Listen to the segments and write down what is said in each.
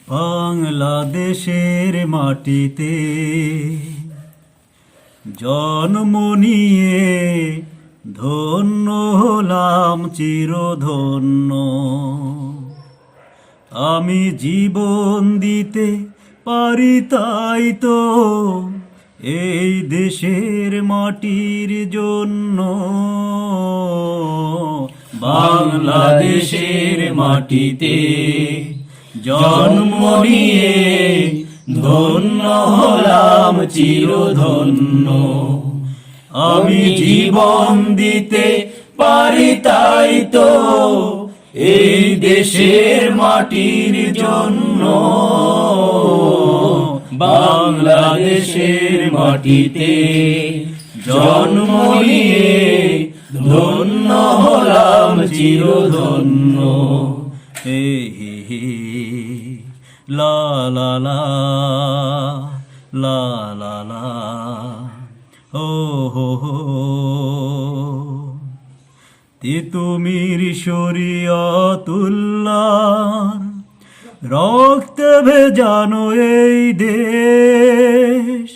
বাংলাদেশের মাটিতে জন্ম নিয়ে ধন্য হলাম চিরধন্য। আমি জীবন দিতে পারি তাই তো এই দেশের মাটির জন্য। বাংলাদেশের মাটিতে জন্ম নিয়ে ধন্য হলাম চিরধন্য। আমি জীবন দিতে পারি তাই তো এই দেশের মাটির জন্য। বাংলাদেশের মাটিতে জন্ম নিয়ে ধন্য হলাম চিরধন্য। হে হে হে লা লা লা লা লা লা ও হো হো। তিতুমির শরীয়তুল্লাহর রক্তে ভেজানো এই দেশ,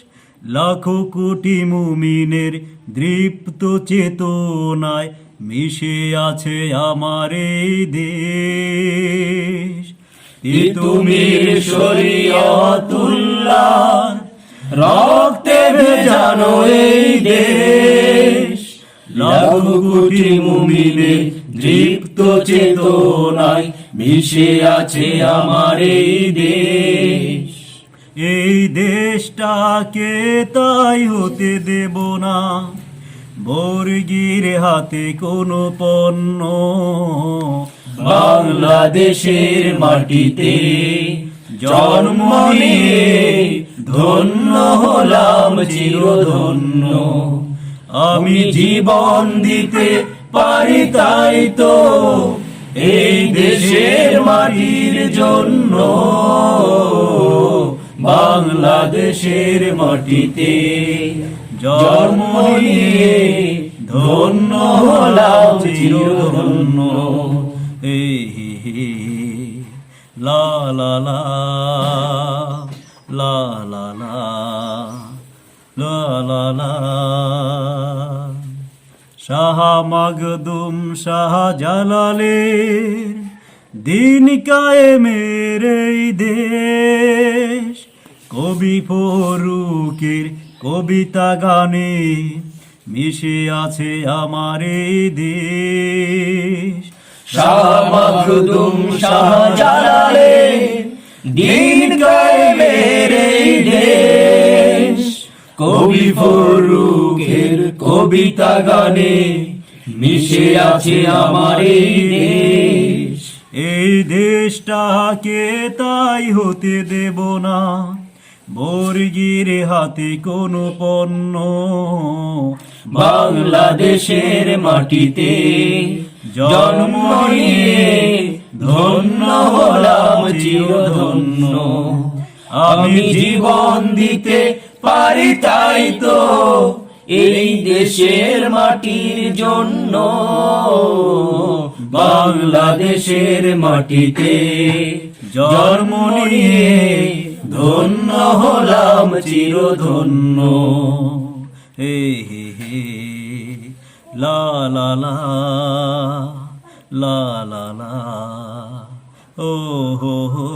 লাখো কোটি মুমিনের দৃপ্ত চেতনায় মিশে আছে আমার এই দেশ। তিতুমির শরীয়তুল্লাহর রক্তে ভেজানো এই দেশ, লাখো কোটি মুমিনের দৃপ্ত চেতনায় মিশে আছে আমার এই দেশ। এই দেশটাকে তাই হতে দেব না বর্গীর হাতে কোনো পণ্য। বাংলাদেশের মাটিতে জন্ম নিয়ে ধন্য হলাম চিরধন্য। আমি জীবন দিতে পারি তাই তো এই দেশের মাটির জন্য। বাংলাদেশের মাটিতে জন্ম নিয়ে ধন্য হলাম চিরধন্য। হে হে হে লা লা লা লা লা লা লা লা লা। শাহ মাগদুম শাহ জালালের দিন কায়েমের এই দেশ, কবি ফরুকের কবিতা গানে মিশে আছে আমার এই দেশ। শাহ মাগদুম শাহ জালালের দিন কায়েমের এই দেশ, কবি ফরুকের কবিতা গানে মিশে আছে আমার এই দেশ। এই দেশটাকে তাই হতে দেব না বর্গীর হাতে কোনো পণ্য। বাংলাদেশের মাটিতে জন্ম নিয়ে ধন্য হলাম চিরধন্য। আমি জীবন দিতে পারি তাই তো এই দেশের মাটির জন্য। বাংলাদেশের মাটিতে জন্ম নিয়ে ধন্য হলাম চিরধন্য। হে হে হে লা লা লা লা লা লা ও হো হো।